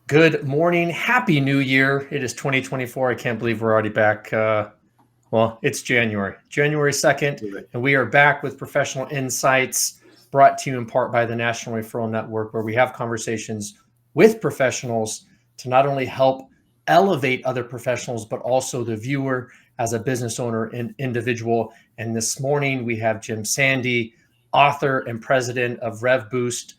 Good morning. Happy New Year. It is 2024. I can't believe we're already back. It's January 2nd, Right. and we are back with professional insights brought to you in part by the National Referral Network, where we have conversations with professionals to not only help elevate other professionals, but also the viewer as a business owner and individual. And this morning we have Jim Sandy, author and president of Rev Boost.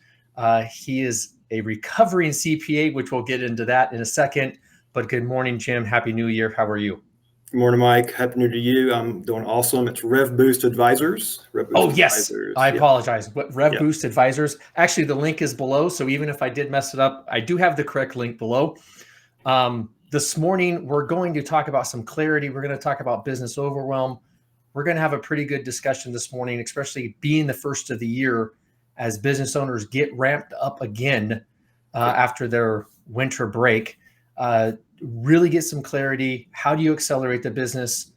He is a recovering CPA, which we'll get into that in a second. But good morning, Jim. Happy New Year. How are you? Good morning, Mike. Happy New Year to you. I'm doing awesome. It's Rev Boost Advisors. Rev Oh, Boost yes. I Advisors. Yep. apologize. What Rev Yep. Boost Advisors? Actually, the link is below. So even if I did mess it up, I do have the correct link below. This morning, we're going to talk about some clarity. We're going to talk about business overwhelm. We're going to have a pretty good discussion this morning, especially being the first of the year as business owners get ramped up again after their winter break. Really get some clarity. How do you accelerate the business?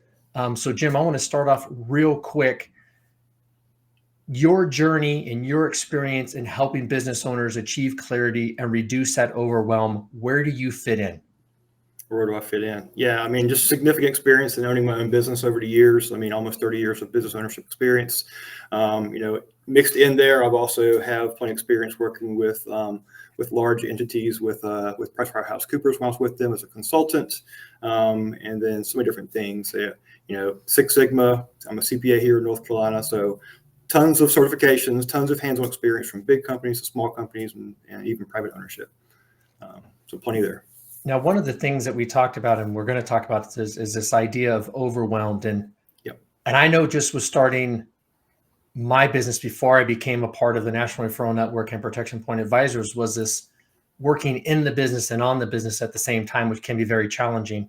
So, Jim, I want to start off real quick. Your journey and your experience in helping business owners achieve clarity and reduce that overwhelm, where do you fit in? Where do I fit in? Yeah, I mean, just significant experience in owning my own business over the years. I mean, almost 30 years of business ownership experience. Mixed in there, I've also have plenty of experience working with large entities with PricewaterhouseCoopers when I was with them as a consultant, and then so many different things. Six Sigma. I'm a CPA here in North Carolina, so tons of certifications, tons of hands-on experience from big companies to small companies and even private ownership. So plenty there. Now, one of the things that we talked about, and we're going to talk about is this idea of overwhelmed. Yep. And I know just was starting my business before I became a part of the National Referral Network and Protection Point Advisors was this working in the business and on the business at the same time, which can be very challenging.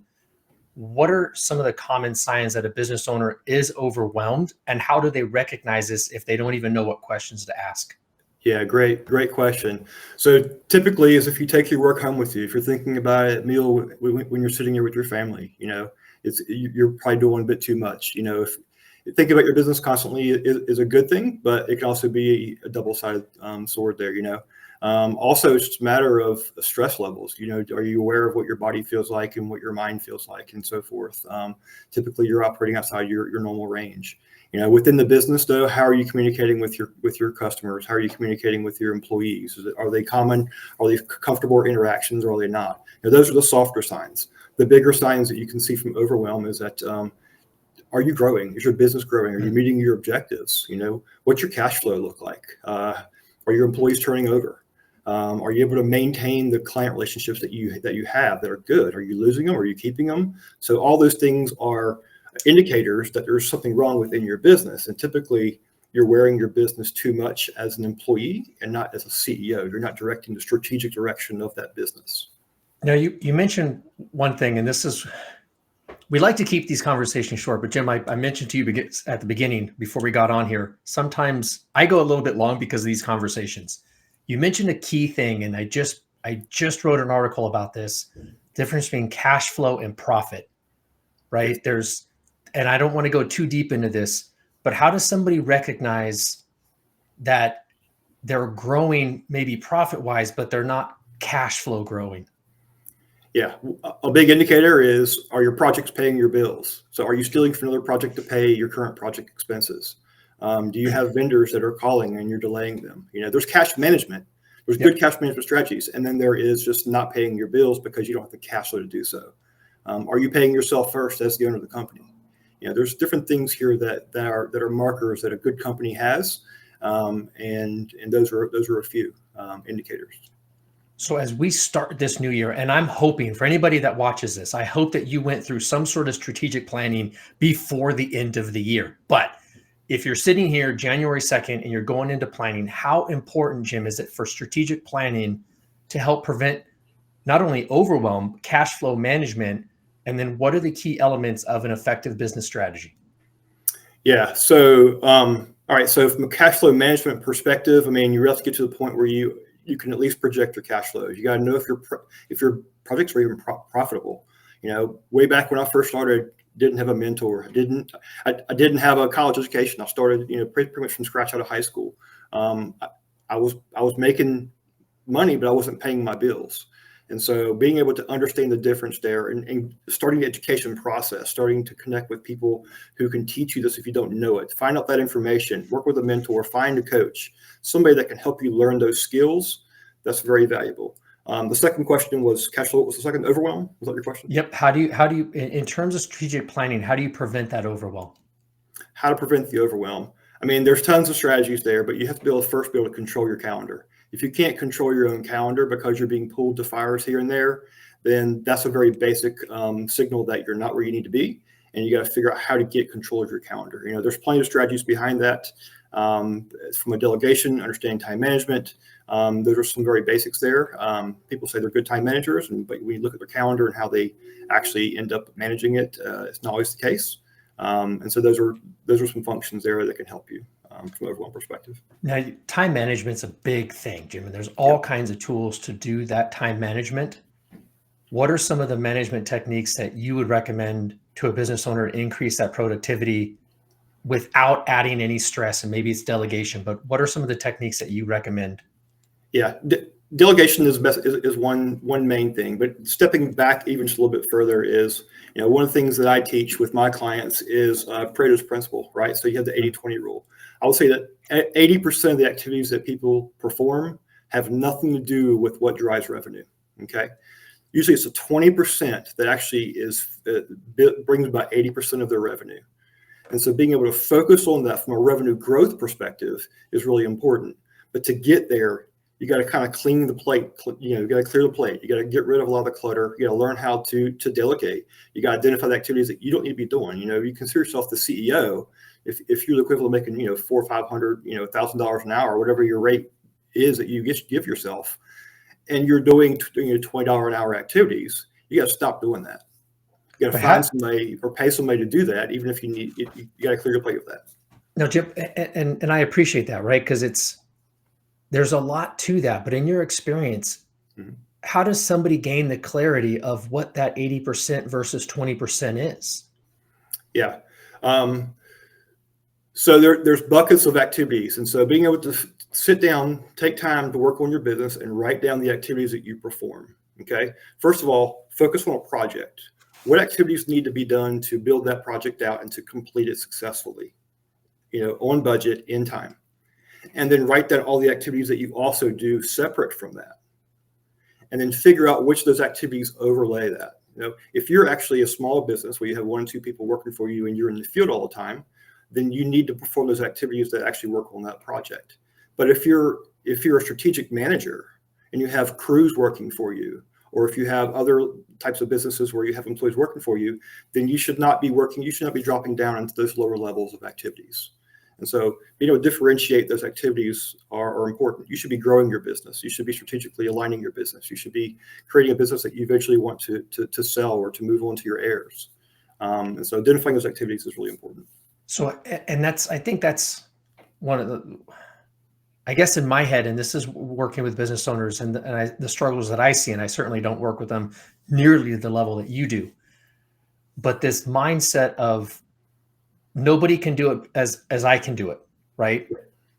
What are some of the common signs that a business owner is overwhelmed, and how do they recognize this if they don't even know what questions to ask? Yeah, great question. So typically, is if you take your work home with you, if you're thinking about it, meal when you're sitting here with your family, you're probably doing a bit too much. If thinking about your business constantly is a good thing, but it can also be a double-sided sword there. Also, it's just a matter of stress levels. Are you aware of what your body feels like and what your mind feels like, and so forth? Typically, you're operating outside your normal range. Within the business, though, how are you communicating with your customers? How are you communicating with your employees? Are they common? Are they comfortable interactions, or are they not? Those are the softer signs. The bigger signs that you can see from overwhelm is that are you growing? Is your business growing? Are you meeting your objectives? What's your cash flow look like? Are your employees turning over? Are you able to maintain the client relationships that you have that are good? Are you losing them? Are you keeping them? So all those things are indicators that there's something wrong within your business. And typically you're wearing your business too much as an employee and not as a CEO. You're not directing the strategic direction of that business. Now, you mentioned one thing, and this is, we like to keep these conversations short, but Jim, I mentioned to you at the beginning before we got on here, sometimes I go a little bit long because of these conversations. You mentioned a key thing, and I just wrote an article about this difference between cash flow and profit, right? And I don't want to go too deep into this, but how does somebody recognize that they're growing maybe profit wise, but they're not cash flow growing? Yeah, a big indicator is, are your projects paying your bills? So are you stealing from another project to pay your current project expenses? Do you have vendors that are calling and you're delaying them? There's cash management. There's good cash management strategies, and then there is just not paying your bills because you don't have the cash flow to do so. Are you paying yourself first as the owner of the company? There's different things here that are markers that a good company has, and those are a few indicators. So as we start this new year, and I'm hoping for anybody that watches this, I hope that you went through some sort of strategic planning before the end of the year. But if you're sitting here January 2nd and you're going into planning, how important, Jim, is it for strategic planning to help prevent not only overwhelm, cash flow management, and then what are the key elements of an effective business strategy? Yeah. So, all right. So from a cash flow management perspective, I mean, you have to get to the point where you can at least project your cash flows. You got to know if your projects are even profitable. Way back when I first started, didn't have a mentor. I didn't have a college education. I started, pretty much from scratch out of high school. I was making money, but I wasn't paying my bills. And so being able to understand the difference there and starting the education process, starting to connect with people who can teach you this if you don't know it, find out that information, work with a mentor, find a coach, somebody that can help you learn those skills. That's very valuable. The second question was cash flow. What was the second? Overwhelm? Was that your question? Yep. How do you, in terms of strategic planning, how do you prevent that overwhelm? How to prevent the overwhelm. I mean, there's tons of strategies there, but you have to be able to control your calendar. If you can't control your own calendar because you're being pulled to fires here and there, then that's a very basic signal that you're not where you need to be. And you got to figure out how to get control of your calendar. You know, there's plenty of strategies behind that. From a delegation, understanding time management. Those are some very basics there. People say they're good time managers, but when you look at their calendar and how they actually end up managing it, it's not always the case. And so those are some functions there that can help you from an overall perspective. Now, time management's a big thing, Jim, and there's all kinds of tools to do that time management. What are some of the management techniques that you would recommend to a business owner to increase that productivity without adding any stress? And maybe it's delegation, but what are some of the techniques that you recommend? Yeah, delegation is one main thing, but stepping back even just a little bit further is, you know, one of the things that I teach with my clients is Pareto's principle, right? So you have the 80-20 rule. I will say that 80% of the activities that people perform have nothing to do with what drives revenue. Okay, usually it's the 20% that actually brings about 80% of their revenue. And so being able to focus on that from a revenue growth perspective is really important. But to get there, you got to kind of clean the plate. You know, you got to clear the plate. You got to get rid of a lot of the clutter. You got to learn how to delegate. You got to identify the activities that you don't need to be doing. You know, you consider yourself the CEO. If you're the equivalent of making, you know, $400 or $500, you know, $1,000 an hour, whatever your rate is that you give yourself, and you're doing $20 an hour activities, you got to stop doing that. You got to find somebody or pay somebody to do that, even if you need. You got to clear your plate with that. No, Jim, and I appreciate that, right? Because there's a lot to that. But in your experience, how does somebody gain the clarity of what that 80% versus 20% is? Yeah. So there's buckets of activities. And so being able to sit down, take time to work on your business and write down the activities that you perform. Okay. First of all, focus on a project. What activities need to be done to build that project out and to complete it successfully, you know, on budget, in time. And then write down all the activities that you also do separate from that. And then figure out which of those activities overlay that. You know, if you're actually a small business where you have 1 or 2 people working for you and you're in the field all the time, then you need to perform those activities that actually work on that project. But if you're a strategic manager and you have crews working for you, or if you have other types of businesses where you have employees working for you, then you should not be dropping down into those lower levels of activities. And so being able to differentiate those activities are important. You should be growing your business. You should be strategically aligning your business. You should be creating a business that you eventually want to sell or to move on to your heirs. And so identifying those activities is really important. So, and I think that's one of the, I guess in my head, and this is working with business owners and the struggles that I see, and I certainly don't work with them nearly at the level that you do, but this mindset of nobody can do it as I can do it, right?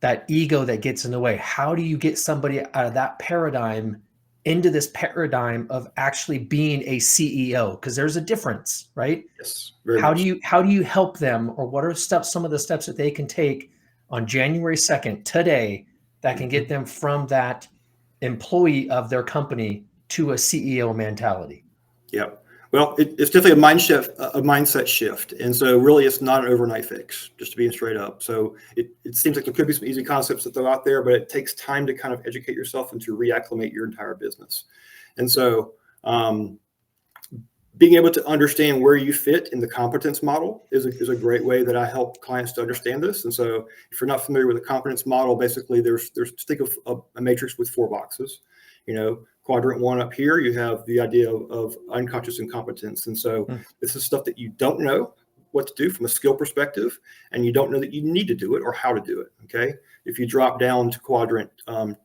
That ego that gets in the way. How do you get somebody out of that paradigm into this paradigm of actually being a CEO? Because there's a difference, right? Yes. How do you help them, or what are some of the steps that they can take on January 2nd today that can get them from that employee of their company to a CEO mentality? Yeah. Well, it's definitely a mindset shift. And so really it's not an overnight fix, just to be straight up. So it seems like there could be some easy concepts that throw out there, but it takes time to kind of educate yourself and to reacclimate your entire business. And so being able to understand where you fit in the competence model is a great way that I help clients to understand this. And so if you're not familiar with the competence model, basically think of a matrix with 4 boxes. You know, quadrant 1 up here, you have the idea of unconscious incompetence. And so this is stuff that you don't know what to do from a skill perspective, and you don't know that you need to do it or how to do it. Okay. If you drop down to quadrant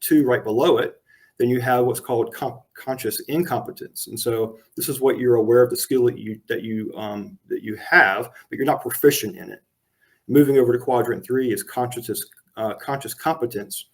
2 right below it, then you have what's called conscious incompetence. And so this is what you're aware of the skill that you have, but you're not proficient in it. Moving over to quadrant 3 is conscious competence.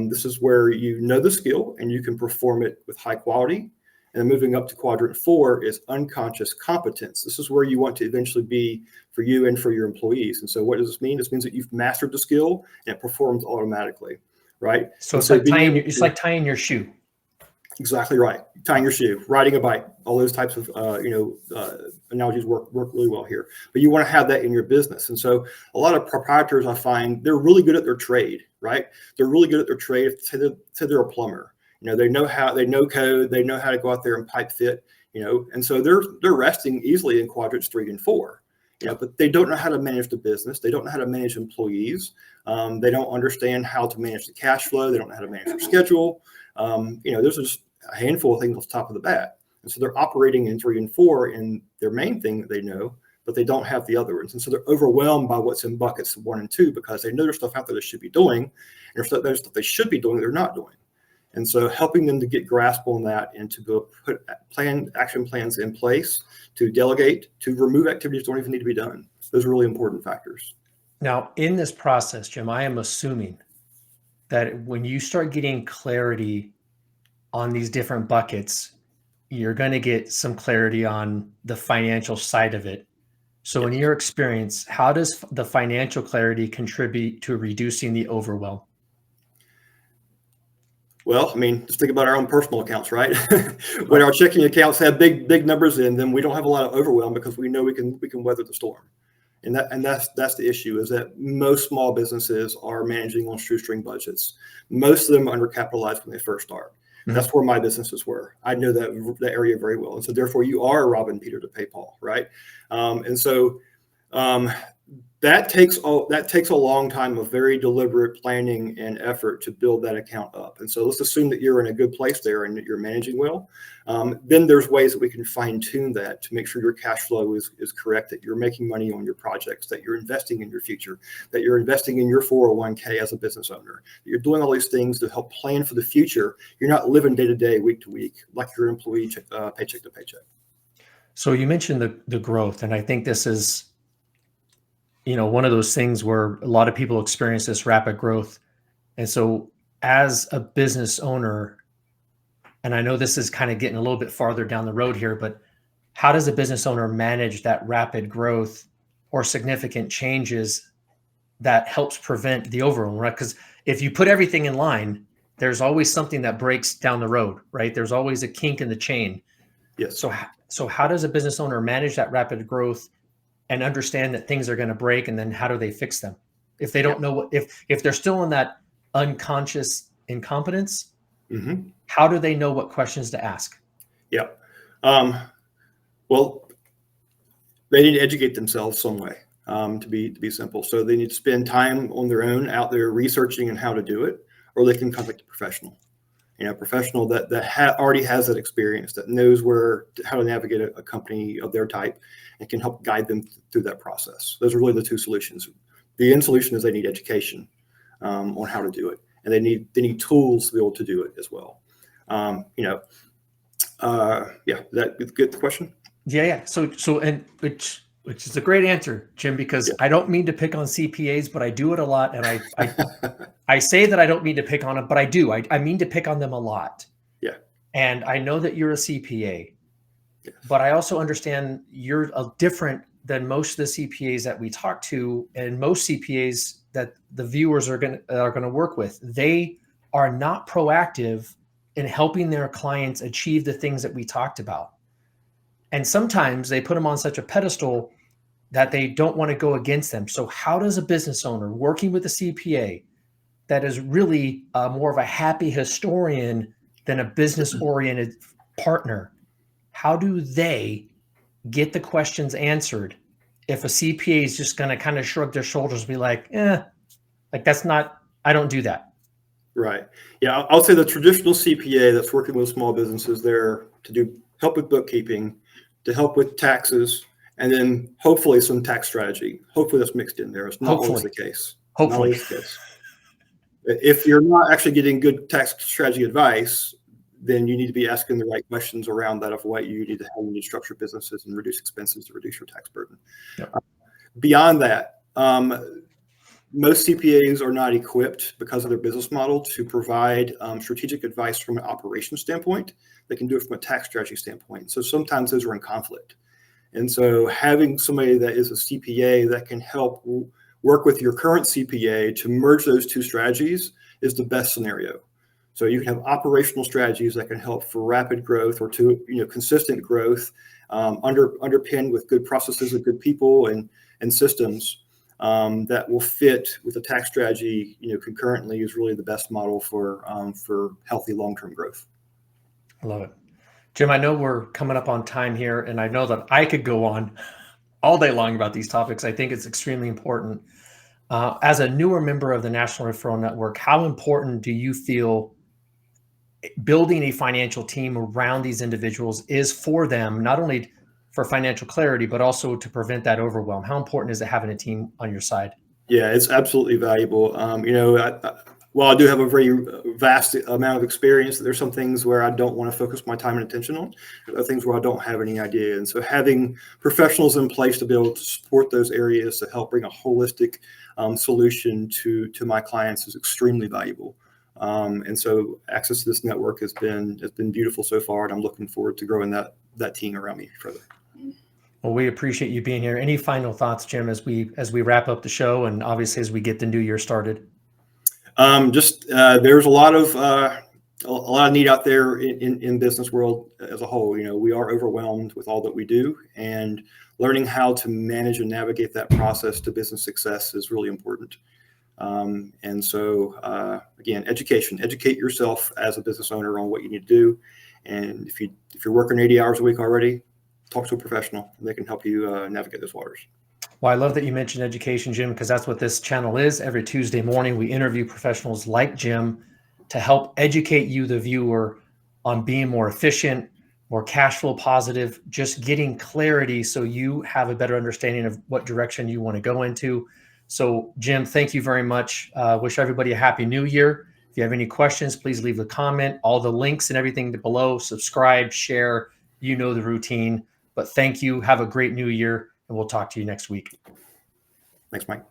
This is where you know the skill and you can perform it with high quality, And then moving up to quadrant 4 is unconscious competence. This is where you want to eventually be for you and for your employees. And so what does this mean? This means that you've mastered the skill and it performs automatically, right? So and it's like tying your shoe. Exactly right. Tying your shoe, riding a bike, all those types of analogies work really well here. But you want to have that in your business. And so a lot of proprietors, I find, they're really good at their trade, right? They're really good at their trade. Say they're a plumber. They know code, they know how to go out there and pipe fit, and so they're resting easily in quadrants 3 and 4. But they don't know how to manage the business. They don't know how to manage employees. They don't understand how to manage the cash flow. They don't know how to manage their schedule. There's just a handful of things on the top of the bat. And so they're operating in 3 and 4 in their main thing that they know, but they don't have the other ones. And so they're overwhelmed by what's in buckets 1 and 2 because they know there's stuff out there they should be doing, and there's stuff they should be doing they're not doing. And so helping them to get grasp on that and to go put action plans in place, to delegate, to remove activities that don't even need to be done. Those are really important factors. Now, in this process, Jim, I am assuming that when you start getting clarity on these different buckets, you're going to get some clarity on the financial side of it. So in your experience, how does the financial clarity contribute to reducing the overwhelm? Well, just think about our own personal accounts, right? When our checking accounts have big numbers in them, we don't have a lot of overwhelm because we know we can weather the storm. And that's the issue, is that most small businesses are managing on shoestring budgets. Most of them are undercapitalized when they first start. Mm-hmm. That's where my businesses were. I know that area very well. And so therefore you are robbing Peter to pay Paul, right? That takes a long time of very deliberate planning and effort to build that account up. And so let's assume that you're in a good place there and that you're managing well. Then there's ways that we can fine tune that to make sure your cash flow is correct, that you're making money on your projects, that you're investing in your future, that you're investing in your 401k as a business owner, that you're doing all these things to help plan for the future. You're not living day to day, week to week, like your employee paycheck to paycheck. So you mentioned the growth, and I think this is one of those things where a lot of people experience this rapid growth. And so as a business owner, and I know this is kind of getting a little bit farther down the road here, but how does a business owner manage that rapid growth or significant changes that helps prevent the overwhelm, right? Because if you put everything in line, there's always something that breaks down the road, right? There's always a kink in the chain. Yes. So how does a business owner manage that rapid growth and understand that things are going to break, and then how do they fix them if they don't know if they're still in that unconscious incompetence? Mm-hmm. How do they know what questions to ask? Yeah. Well, they need to educate themselves some way, to be simple. So they need to spend time on their own out there researching and how to do it, or they can contact a professional. A professional that already has that experience, that knows how to navigate a company of their type and can help guide them through that process. Those are really the two solutions. The end solution is they need education on how to do it, and they need tools to be able to do it as well. That get the question? Yeah. So and which is a great answer, Jim, because I don't mean to pick on CPAs, but I do it a lot, and I say that I don't mean to pick on them, but I do. I mean to pick on them a lot. Yeah. And I know that you're a CPA, but I also understand you're different than most of the CPAs that we talk to, and most CPAs that the viewers are going to work with. They are not proactive in helping their clients achieve the things that we talked about. And sometimes they put them on such a pedestal that they don't want to go against them. So how does a business owner working with a CPA that is really more of a happy historian than a business-oriented partner, how do they get the questions answered if a CPA is just going to kind of shrug their shoulders and be like that's not, I don't do that? Right. Yeah, I'll say the traditional CPA that's working with small businesses there to help with bookkeeping, to help with taxes, and then hopefully some tax strategy. Hopefully that's mixed in there. It's not always the case. Hopefully. Not always the case. If you're not actually getting good tax strategy advice, then you need to be asking the right questions around that of what you need to have when you structure businesses and reduce expenses to reduce your tax burden. Yep. Beyond that, most CPAs are not equipped because of their business model to provide strategic advice from an operations standpoint. They can do it from a tax strategy standpoint. So sometimes those are in conflict. And so having somebody that is a CPA that can help work with your current CPA to merge those two strategies is the best scenario. So you can have operational strategies that can help for rapid growth or to consistent growth, underpinned with good processes and good people and systems that will fit with the tax strategy. Concurrently is really the best model for healthy long-term growth. I love it. Jim, I know we're coming up on time here, and I know that I could go on all day long about these topics. I think it's extremely important. As a newer member of the National Referral Network, how important do you feel building a financial team around these individuals is for them, not only for financial clarity, but also to prevent that overwhelm? How important is it having a team on your side? Yeah, it's absolutely valuable. While I do have a very vast amount of experience, there's some things where I don't want to focus my time and attention on. There are things where I don't have any idea. And so having professionals in place to be able to support those areas to help bring a holistic solution to my clients is extremely valuable. And so access to this network has been beautiful so far, and I'm looking forward to growing that team around me further. Well, we appreciate you being here. Any final thoughts, Jim, as we wrap up the show, and obviously as we get the new year started? There's a lot of need out there in business world as a whole. We are overwhelmed with all that we do, and learning how to manage and navigate that process to business success is really important. And so again, educate yourself as a business owner on what you need to do. And if you're working 80 hours a week already, talk to a professional, and they can help you navigate those waters. Well, I love that you mentioned education, Jim, because that's what this channel is. Every Tuesday morning, we interview professionals like Jim to help educate you, the viewer, on being more efficient, more cash flow positive, just getting clarity so you have a better understanding of what direction you want to go into. So, Jim, thank you very much. Wish everybody a happy new year. If you have any questions, please leave a comment. All the links and everything below. Subscribe, share. You know the routine. But thank you. Have a great new year, and we'll talk to you next week. Thanks, Mike.